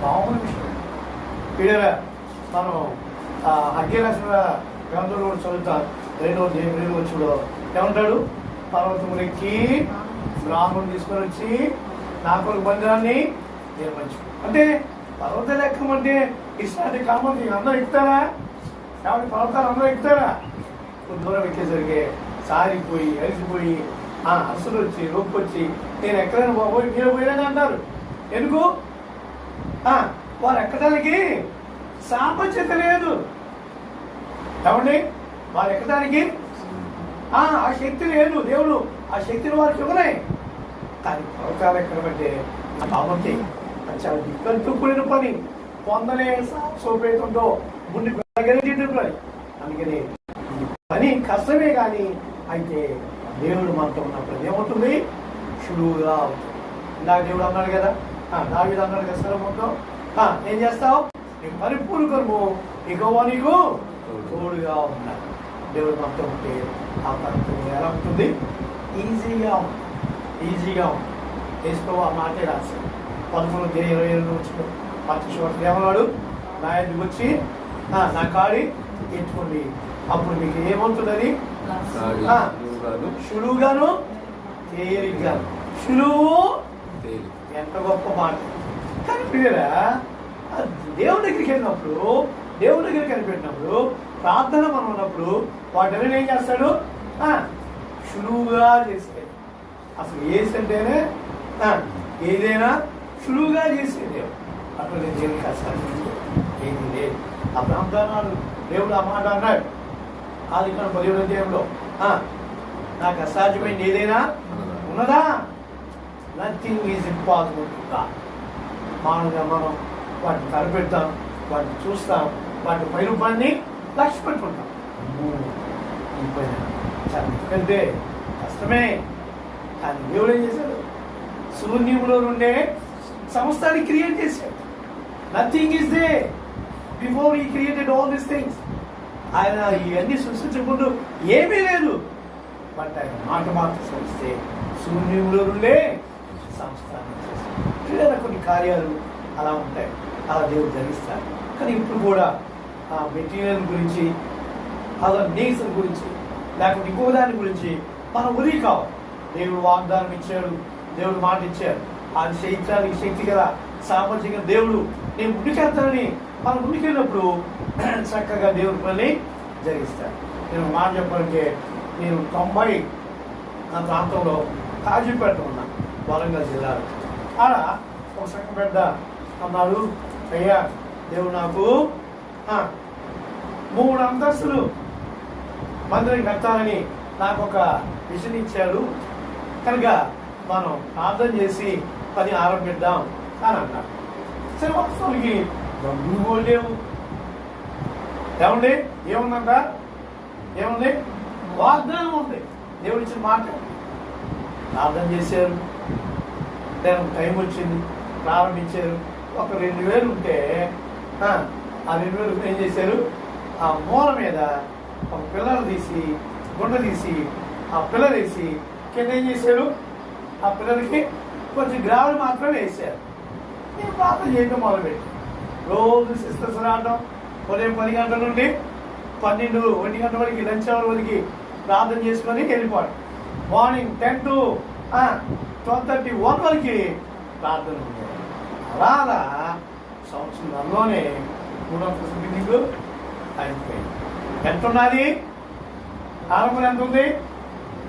A: మామూలు విషయం. పిల్లరా మనం అగ్గిరాసిన గ్రంథంలో కూడా చదువుతాం. 2వ వచ్చులో ఏమంటాడు? పర్వతములెక్కి బ్రాహ్మణుడు తీసుకొని వచ్చి నా కొరకు మందిరాన్ని నిర్మించు అంటే పర్వతాలు ఎక్కమంటే ఇట్లాంటి కామన్ అందరూ ఎక్కుతారా? కాబట్టి పర్వతాలు అందరూ ఎక్కుతారా? కొంత దూరం ఎక్కేసరికి సారిపోయి అలిసిపోయి అసలు వచ్చి రొప్పు వచ్చి నేను ఎక్కడైనా పోయి మీరు పోయినని అంటారు. ఎందుకు? వారు ఎక్కడానికి సామర్థ్యత లేదు. ఏమండి వారు ఎక్కడానికి ఆ శక్తి లేదు. దేవుడు ఆ శక్తిని వారికి ఇవ్వలే. కానీ పర్వతాలు ఎక్కడమంటే కాబట్టి చాలా దిక్కలతో కూడిన పని. పొందలే సోపేతంతో ముందు పని. అందుకని ఈ పని కష్టమే కానీ అయితే దేవుడు మనతో ఉన్నప్పుడు ఏమవుతుంది, సులువుగా అవుతుంది. ఇందాక దేవుడు అన్నాడు కదా, దావీదు అన్నాడు కదా సొలొమోనుతో, ఏం చేస్తావు, నీకు పరిపూర్ణము యెహోవా నీకు తోడుగా ఉన్నాడు. దేవుడు మనతో ఉంటే ఆ పరిపూర్ణం ఎలా ఉంటుంది, ఈజీగా ఉంటుంది. వేసుకో ఆ మాటే రాశాడు 11:22 వచ్చిన మత్తయి ఏమన్నాడు, నా ఎదుగు వచ్చి నా కాడి ఎత్తుకోండి, అప్పుడు మీకు ఏమవుతుందని, సులువుగాను తేలిగ్గా. సులువు ఎంత గొప్ప మాట. కానీ ప్రియరా, దేవుడి దగ్గరికి కనిపెట్టినప్పుడు ప్రార్థన మనం ఉన్నప్పుడు వాటిని ఏం చేస్తాడు, సులువుగా చేస్తాడు. అసలు ఏసంటేనే ఏదైనా సులువుగా చేసే దేవుడు. అటువంటి దేవుడికి అసలు ఏది లేదు. ఆ ప్రాంతాలు దేవుడు ఆ మాట అన్నాడు ఆదికాండం 17వ అధ్యాయంలో, నాకు అసాధ్యమైంది ఏదైనా ఉన్నదా, nothing is impossible to God. మామూలుగా మనం వాటిని కనిపెడతాం, వాటిని చూస్తాం, వాటి పైరూపాన్ని లక్ష్య పెట్టుకుంటాం. ఈ పైన చాలా ఎందుకంటే కష్టమే. కానీ దేవుడు ఏం చేశాడు, శూన్యంలో నుండే సమస్తాన్ని క్రియేట్ చేశాడు. Nothing is they before he created all these things. ఆయన ఇవన్నీ సృష్టించకుండా ఏమీ లేదు. బట్ ఆయన మాట సృష్టిస్తే శూన్యంలో నుండే సంస్థానం చేశాడు. కొన్ని కార్యాలు అలా ఉంటాయి, అలా దేవుడు జరిగిస్తారు. కానీ ఇప్పుడు కూడా ఆ మెటీరియల్ గురించి, అదర్ నేషన్ గురించి, లేకపోతే ఇంకో దాని గురించి మనం ఉరి కావాలి. దేవుడు వాగ్దానం ఇచ్చాడు, దేవుడు మాట ఇచ్చాడు. అది శైత్యానికి శక్తి గల సామర్థ్యంగా దేవుడు నేను ముందుకెళ్తానని మనం ముందుకెళ్ళినప్పుడు చక్కగా దేవుడి పని జరిగిస్తాడు. నేను మాట చెప్పాలంటే నేను 90 ఆ ప్రాంతంలో కాజీపేట ఉన్నా, వరంగల్ జిల్లాలో. ఆడ ఒక సంఘ పెద్ద అన్నాడు, అయ్యా దేవుడు నాకు 3 అంతస్తులు మందిరం కట్టాలని నాకు ఒక విజన్ ఇచ్చాడు, కనుక మనం ప్రార్థన చేసి పని ఆరంభిద్దాం అని అన్నాడు. సరే, వాస్తవానికి డబ్బులు లేవు. ఏమండి, ఏముందంట, ఏముంది, వాగ్దానం ఉంది, దేవుడు ఇచ్చిన మాట. ప్రార్థన చేశారు, టైం వచ్చింది, ప్రారంభించారు. ఒక 2,000 ఉంటే ఆ 2,000 ఏం చేశారు, ఆ మూల మీద ఒక పిల్లలు తీసి, గుండ తీసి, ఆ పిల్లలు వేసి కింద ఏం చేశారు, ఆ పిల్లలకి కొంచెం గ్రావెల్ మాత్రమే వేసారు. నేను ప్రార్థన చేయడం మొదలుపెట్టి రోజు సిస్టర్స్ రావడం, ఉదయం 10 గంటల నుండి 12-1 గంటల వరకు లంచ్ అవర్ వరకు ప్రార్థన చేసుకొని వెళ్ళిపోవడం. మార్నింగ్ 10 to 12:31 వరకు ప్రార్థన ఉండేది. అలా సంవత్సరంలోనే 3 మీటింగ్ అయిపోయింది. ఎంత ఉన్నది, ఆరంభం ఎంత ఉంది,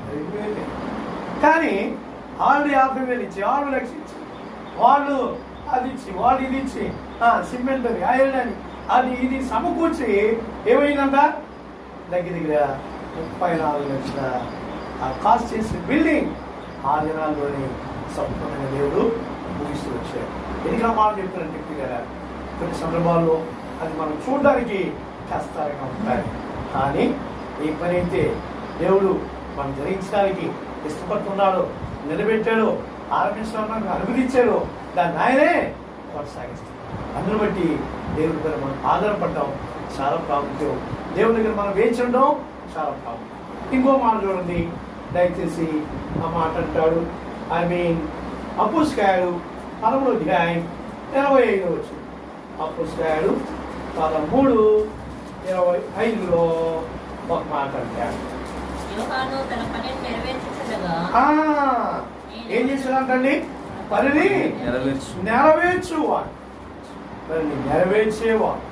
A: 2,000. కానీ వాళ్ళు 50,000 ఇచ్చి, వాళ్ళు 1,00,000 ఇచ్చి, వాళ్ళు అది ఇచ్చి, వాళ్ళు ఇది ఇచ్చి, సిమెంట్ అని, ఐరన్ అని, అది ఇది సమకూర్చి ఏమైందంట, దగ్గర 34 లక్షల కాస్ట్ చేసిన బిల్డింగ్ 6 దినాల్లోనే సంపూర్ణంగా దేవుడు ముగిస్తూ వచ్చాడు. ఎందుకు మాట చెప్తారంటే కదా, కొన్ని సందర్భాల్లో అది మనం చూడడానికి కష్టంగా ఉంటాయి. కానీ ఈ పని అయితే దేవుడు మనం జరిగించడానికి ఇష్టపడుతున్నాడు, నిలబెట్టాడు, ఆరంభించడానికి అనుమతించాడు, దాన్ని ఆయనే కొనసాగిస్తాడు. అందును బట్టి దేవుడి దగ్గర మనం ఆధారపడటం చాలా ప్రాముఖ్యం. దేవుడి దగ్గర మనం వేచి ఉండడం చాలా ప్రాముఖ్యం. ఇంకో మాట చూడండి, దయచేసి ఆ మాట అంటాడు, అపోస్తలులు 13వ అధ్యాయం 25వ వచనం. అపోస్తలులు 13:25లో ఒక మాట అంటాడు. ఏం చేశాడంటండి, పనిని నెరవేర్చువాడు, పనిని నెరవేర్చేవాడు.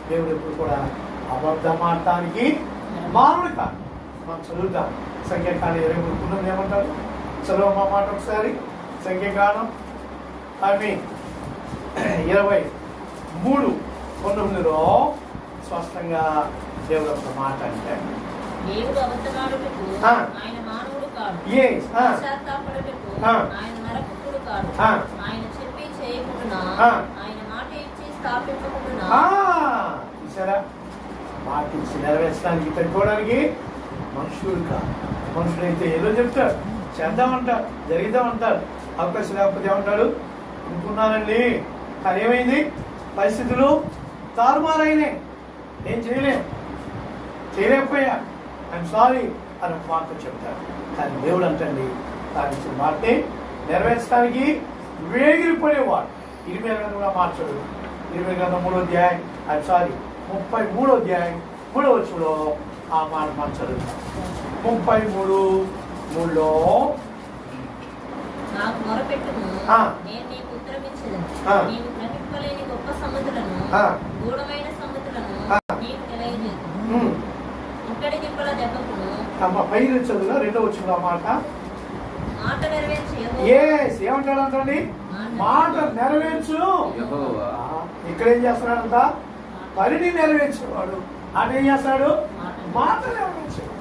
A: దేవుడు ఎప్పుడు కూడా అబద్ధం ఆడటానికి మామూలు కాదు. మనం చదువుతాం, సంఖ్యాకాండం 23 ఏమంటారు, చదువు మా మాట ఒకసారి. సంఖ్యాకాండం 23:19లో స్పష్టంగా దేవుడు ఒక మాట అంటాడు.
B: దేవుడు అబద్ధమాడుటకు ఆయన మానవుడు కాడు, పశ్చాత్తాపడుటకు ఆయన నరపుత్రుడు కాడు, ఆయన చెప్పి ఉండునా?
A: ఆ.
B: ఆయన మాట ఇచ్చి స్థాపింపకుండునా?
A: చూసారా, మాట ఇచ్చి నెరవేర్చడానికి తట్టుకోవడానికి మనుషుడు కాదు. మనుషుడైతే ఏదో చెప్తాడు, చేద్దామంటారు, జరిగిద్దామంటారు. అవకాశం లేకపోతే ఏమంటాడు, అనుకున్నానండి కానీ ఏమైంది, పరిస్థితులు తారుమారైనాయి, నేను చేయలేకపోయా, ఐఎమ్ సారీ అని ఒక మాట చెప్తాడు. కానీ దేవుడు అంటండి, తాను ఇచ్చిన మాటని నెరవేర్చడానికి వేగిరిపోయేవాడు. 20 కూడా మార్చడు. 23వ అధ్యాయం, ఐఎమ్ సారీ 33వ అధ్యాయం 3వ వచనంలో ఆ మాట మార్చడు. 33:3లో
B: నాకు మొరపెట్టుము,
A: ఆ.
B: నేను నీకు ఉత్తరమిచ్చేదను.
A: ఆ.
B: నీవు గ్రహింపలేని గొప్ప సముద్రులను,
A: ఆ.
B: గూఢమైన సముద్రులను
A: ఆ.
B: నీకు తెలియజేతును. ముట్టడి దిబ్బల దెబ్బకును
A: అమ్మ పైన చదువులో 2వ వచనంలో ఆ మాట
B: మాట నెరవేర్చి
A: ఏమంటాడు అంటండి, మాట నెరవేర్చు.
C: యెహోవా
A: ఇక్కడ ఏం చేస్తున్నాడంట, పనిని నెరవేర్చేవాడు. ఆయన ఏం చేస్తాడు, మాట నెరవేర్చేవాడు.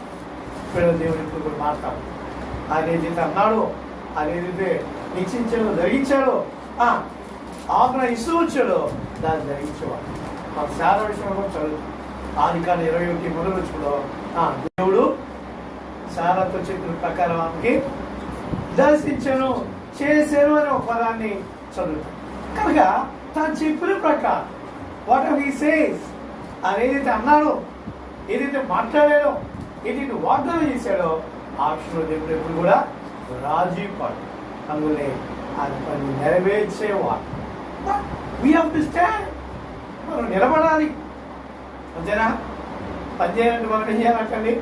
A: ఇక్కడ దేవుడు ఇప్పుడు కూడా మాట్లాడు. ఆయన ఏదైతే అన్నాడు, ఆయన ఏదైతే నిశ్చయించాడో, జరిగించాడో, ఆజ్ఞ ఇస్తూ వచ్చాడో దాన్ని జరిగించేవాడు. మన శాల విషయంలో చదువుతాం. ఆదికాండం 21:1 దేవుడు శాలతో చెప్పిన ప్రకారం ఆమెకి దర్శించను, చేశాను అనే ఒక పదాన్ని చదువుతాం. కనుక తను చెప్పిన ప్రకారం వాట్ ఎవర్ హి సేస్, ఆయన ఏదైతే అన్నాడో, ఏదైతే మాట్లాడాడో, ఏదైతే వాగ్దానం చేశాడో ఆ విషయంలో దేవుడు ఎప్పుడు కూడా రాజీ పడు. అందువల్లే ఆయన పని నెరవేర్చేవాడు. వీ హావ్ టు స్టాండ్, మనం నిలబడాలి. అంతేనా? పని చేయాలంటే మనం ఏం చేయాలంటండి,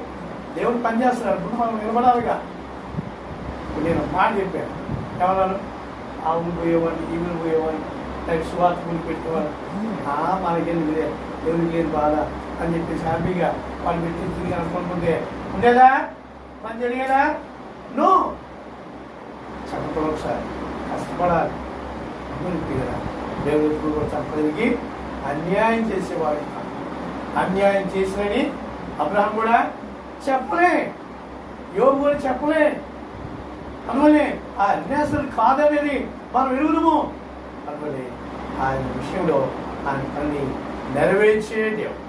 A: దేవుడు పని చేస్తున్నాడు, ఇప్పుడు మనం నిలబడాలిగా. నేను మాట చెప్పాను, ఎవరన్నా ఆ ఊరు పోయేవాడిని, ఈ ఊరు పోయేవాడిని, లైక్ సువార్త ముందు పెట్టేవాడు, మనకెందుకు దేవుడికి లేదు బాధ అని చెప్పేసి హ్యాపీగా వాళ్ళు పెట్టి తిరిగి అనుకుంటుంటే ఉండేదా, పని జరిగేదా? నో, చక్కగా ఒకసారి కష్టపడాలి. అందుకు కదా దేవుడు ఎప్పుడు కూడా తప్పదికి అన్యాయం చేసేవాడు. అన్యాయం చేసినని అబ్రహాం కూడా చెప్పలే, యోబు కూడా చెప్పలే. అందువల్లే ఆ అన్యాసం కాదనేది మనం ఎరుగుదము. అందువల్లే ఆయన విషయంలో ఆయన పని నెరవేర్చే దేవుడు.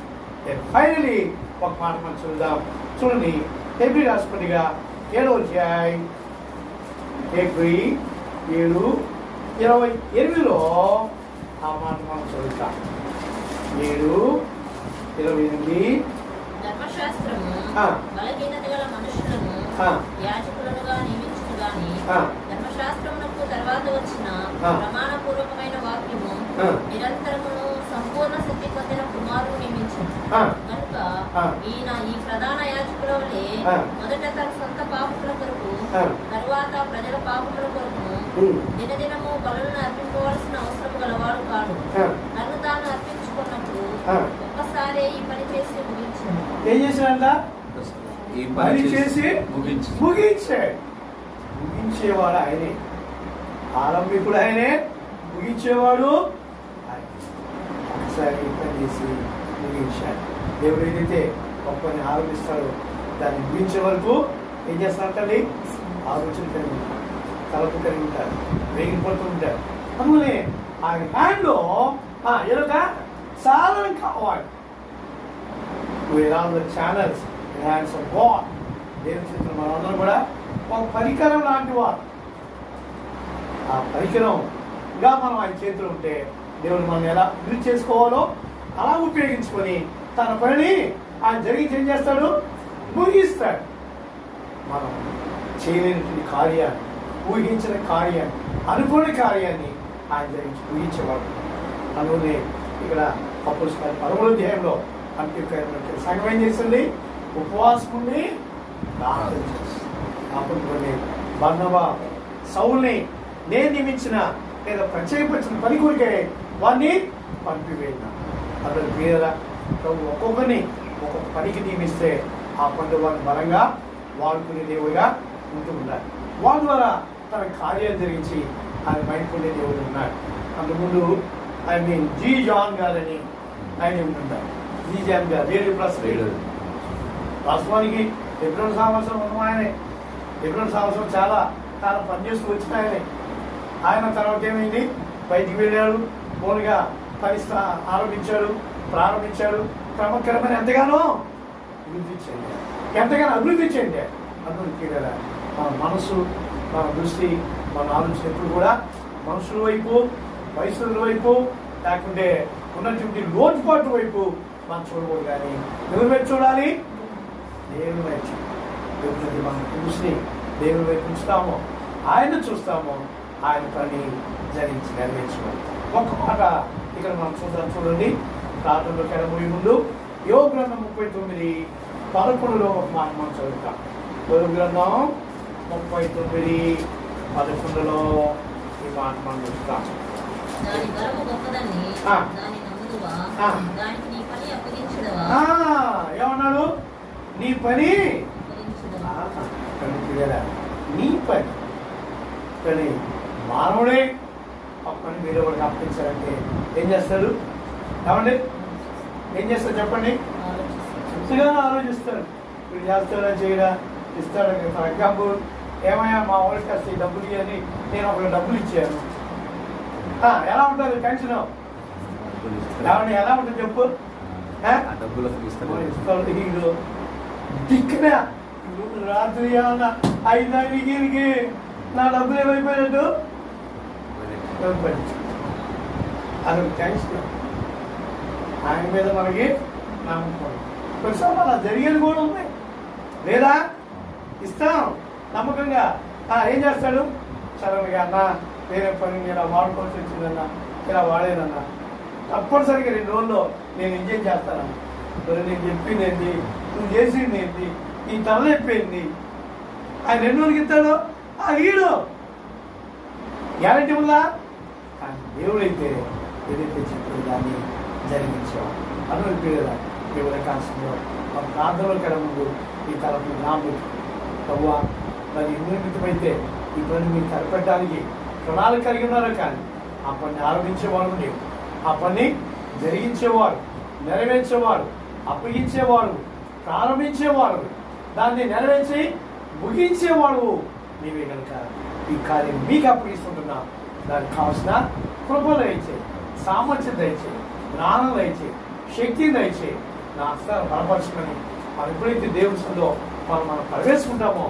A: ఫైనలీ ఒక మాట మనం చూద్దాం. చూడండి, హెబ్రీ రాష్ట్రపతిగా 7వ అధ్యాయం 7:28లో ఆ మాట మనం చదువుతాం. 7:28
B: ధర్మశాస్త్రము బలహీనత గల మనుషులను యాజకులనుగా నియమించును గాని ధర్మశాస్త్రమునకు తర్వాత వచ్చిన ప్రమాణపూర్వకమైన వాక్యము నిరంతరమును సంపూర్ణ సిద్ధి పొందిన కుమారుడు నియమించును. కనుక ఈయన ఈ ప్రధాన యాజకుల వలె మొదట తన సొంత పాపముల కొరకు, తరువాత ప్రజల పాపముల కొరకు దినదినము బలులను అర్పింపవలసిన అవసరం గలవాడు కాడు. తను తాను అర్పించుకున్నప్పుడు ఒక్కసారి ఈ పని చేసి ముగించాడు.
A: ఏం చేశాడంట?
C: ఈ పని చేసి
A: ముగించేవాడు ఆయనే. ఆరంభికుడు ఆయనే, ముగించేవాడు ఆయన. ఒకసారి ఈ పని చేసి ముగించాడు. దేవుడు ఏదైతే ఒక పని ఆరంభిస్తాడో దాన్ని ముగించే వరకు ఏం చేస్తాడంటే ఆలోచన కలిగి ఉంటాడు, తలపు కలిగి ఉంటాడు, వేగిపోతూ ఉంటాడు. అందువల్లే ఆయన హ్యాండ్లో ఎలుక సాధనం కావాలి. Channels hands of God. దేవుని చేతులు మనందరం కూడా ఒక పరికరం లాంటి వారు. ఆ పరికరంగా మనం ఆయన చేతులు ఉంటే దేవుడు మనం ఎలా యూజ్ చేసుకోవాలో అలా ఉపయోగించుకొని తన పనిని ఆయన జరిగించి ఏం చేస్తాడు, ముగిస్తాడు. మనం చేయలేని కార్యాన్ని, ఊహించిన కార్యాన్ని, అనుకోని కార్యాన్ని ఆయన జరిగించి ముగించేవాడు. అందువల్లే ఇక్కడ అపోస్తలుల 13వ అధ్యాయంలో సంఘం ఏం చేస్తుంది, ఉపవాసం ఉండి ప్రార్థన చేస్తుంది. అప్పుడు బర్నబా సౌల్ని నేను నియమించిన లేదా ప్రత్యేకపరిచిన పని కొరికే వాడిని పంపివేయను. అతను పేద ఒక్కొక్కరిని ఒక్కొక్క పనికి నియమిస్తే ఆ పనులు వాడిని బలంగా వాడుకునే దేవుడిగా ఉంటూ ఉండాలి. వాళ్ళ ద్వారా తన కార్యాలు జరిగించి ఆయన మైండ్కునే దేవుడు ఉన్నాడు. అంతకుముందు జీ జాన్ గారని ఆయన ఉంటుంటారు. జీ జాన్ గారు రేడియో ప్లస్ వాస్తవానికి ఎబ్రోన్ సంవత్సరం ఉన్న ఆయనే. ఎబ్రోన్ సంవత్సరం చాలా కాలం పనిచేస్తూ వచ్చిన ఆయనే. ఆయన తర్వాత ఏమైంది, బయటికి వెళ్ళాడు, మూలుగా పని ప్రారంభించాడు. క్రమక్రమేణ ఎంతగానో అభివృద్ధి చెందాడు. అభివృద్ధి కదా మన మనసు, మన దృష్టి, మన ఆలోచన ఎప్పుడు కూడా మనుషుల వైపు, వయసుల వైపు, లేకుంటే ఉన్నటువంటి లోటుపాటు వైపు మనం చూడకూడదు. కానీ ఎవరి వైపు చూడాలి? దేవుని వైపు. ఎప్పుడైతే మనం దృష్టి దేవుని వైపు ఉంచుతామో, ఆయన చూస్తామో, ఆయన పని జరిగించి నెరవేర్చుకోవాలి. ఒక్క మాట ఇక్కడ మనం చూడండి. ప్రార్థనలోకి వెళ్ళబోయే ముందు యోగ గ్రంథం 39:11 ఒక మాట మనం చదువుతాం. యోగ గ్రంథం 39:11 ఈ మాట మనం చూస్తాం.
B: దాని బలము గొప్పదని దాని నమ్ముదువా? దానికి నీ పని అప్పగించుదవా?
A: ఏమన్నాడు? నీ పని
B: అప్పగించుదవా?
A: నీ పని. కానీ మానవుడే ఆ పని మీరు ఒకటి అప్పగించాలంటే ఏం చేస్తాడు? ఏమండి ఏం చేస్తాడు చెప్పండి? శక్తిగా ఆలోచిస్తాడు. వీడు చేస్తాడా చేయడా, ఇస్తాడా? ఫర్ ఎగ్జాంపుల్, ఏమయ్యా మా వాళ్ళకి కాస్త ఈ డబ్బులు ఇవ్వని నేను ఒక డబ్బులు ఇచ్చాను. ఎలా ఉంటుంది టెన్షన్? ఏమండి ఎలా ఉంటుంది చెప్పు? ఇస్తాడు హీరో దిక్కున రాత్రి ఏమన్నా 5:00 నా డబ్బులు ఏమైపోయినట్టు అదొక టెన్షన్. ఆయన మీద మనకి నమ్మకం. కొన్నిసార్లు అలా జరిగేది కూడా ఉన్నాయి. లేదా ఇస్తాం నమ్మకంగా. ఏం చేస్తాడు? సడన్గా అన్న వేరే పని నేను వాడుకోవాల్సి వచ్చిందన్నా, ఇలా వాడేదన్నా, తప్పనిసరిగా 2 రోజుల్లో నేను ఎంజాయ్ చేస్తానన్నా. మరి నేను చెప్పింది ఏంటి, నువ్వు చేసింది ఏంటి, ఈ తలనొప్పింది, ఆయన 2 రోజులకి ఇస్తాడు. వీడు గ్యారంటీ ఉందా? కానీ దేవుడైతే ఏదైతే చెప్పాడు దాన్ని జరిగించాం. అనుభవించే కదా దేవుడి కాలంలో మన ప్రార్థనలో కదా ముందు ఈ తరపు నామం ప్రభువా, మరి ఎన్ని నిమిత్తమైతే ఈ పని మీరు తలపెట్టడానికి ప్రణాళిక కలిగి ఉన్నారో, కానీ ఆ పని ఆరంభించేవాడు నీవు, ఆ పని జరిగించేవాడు, నెరవేర్చేవాడు, అప్పగించేవాడు, ప్రారంభించేవాడు, దాన్ని నెరవేర్చి ముగించేవాడు నీవే కనుక ఈ కార్యం మీకు అప్పగిస్తుంటున్నా. దానికి కావాల్సిన కృపలు దయచేయి, సామర్థ్యం దయచేయి, జ్ఞానం దయచేయి, శక్తిని దయచేయి. నా హస్తాన్ని బలపరచుకొని మనం ఎప్పుడైతే దేవుని సందో మనం ప్రవేశింటామో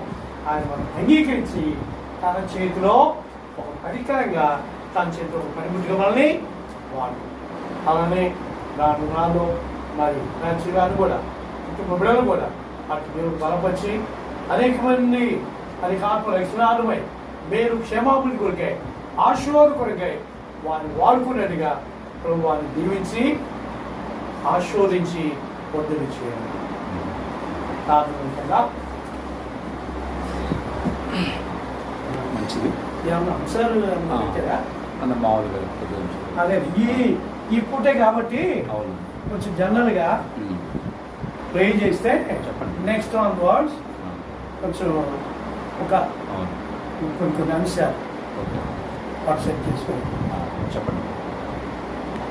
A: ఆయన మనం అంగీకరించి తన చేతిలో ఒక పరికరంగా, తన చేతిలో ఒక పనిముట్టుగా మనల్ని వాడు. అలానే నాలో మరి నా జీవాన్ని కూడా కుటుంబ బిడ్డలు కూడా అటు దేవుడు బలపరిచి అనేక మంది ఆత్మ రక్షణార్థమై మీరు క్షేమాభివృద్ధి కొరకై, ఆశీర్వాద కొరకై వారిని వాడుకున్నట్టుగా ప్రభు వారిని దీవించి ఆశీర్వదించి పొద్దుని చేయండి. ప్రార్థన
C: మంచిది.
A: ఏమన్నా అంశాలు పెట్టారా?
C: మామూలుగా
A: అదే ఈ పూటే కాబట్టి కొంచెం జనరల్గా ప్రే చేస్తే నెక్స్ట్ ఆన్ వర్డ్స్ కొంచెం ఒక కొన్ని అంశాలు వాట్సాప్ చేసుకొని
C: చెప్పండి.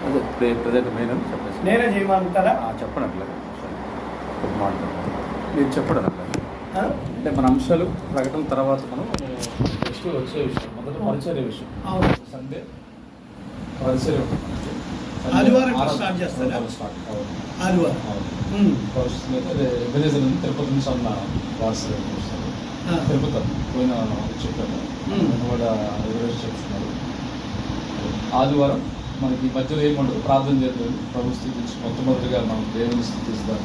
C: అదే ప్రజెంట్ మేడం చెప్పండి.
A: నేనే చేయమంటారా?
C: చెప్పండి. అట్లా మీరు చెప్పండి. అట్లా అంటే మన అంశాలు ప్రకటన తర్వాత మనం నెక్స్ట్ వచ్చే విషయం మొదట పరిచర్య విషయం. సండే పరిచర్య
A: ఆదివారం స్టార్ట్ చేస్తారా? ఆదివారం
C: తిరుపతి నుంచి అన్న వాట్సాప్ చూస్తారు. తిరుపతి పోయిన చెప్పాను కూడా ఎవరెస్ట్ చెప్తున్నారు. ఆదివారం మనకి మధ్యలో ఏముండదు, ప్రార్థన చేద్దాం, ప్రభు స్థితించి మొట్టమొదటిగా మనం దేవుని స్థితిస్తాం.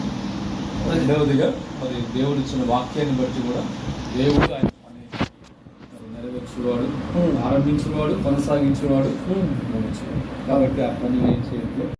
C: రెండవదిగా మరి దేవుడు ఇచ్చిన వాక్యాన్ని బట్టి కూడా దేవుడు ఆయన పని నెరవేర్చేవాడు, ఆరంభించేవాడు, కొనసాగించేవాడు. కాబట్టి ఆ పని ఏం చేయట్లేదు.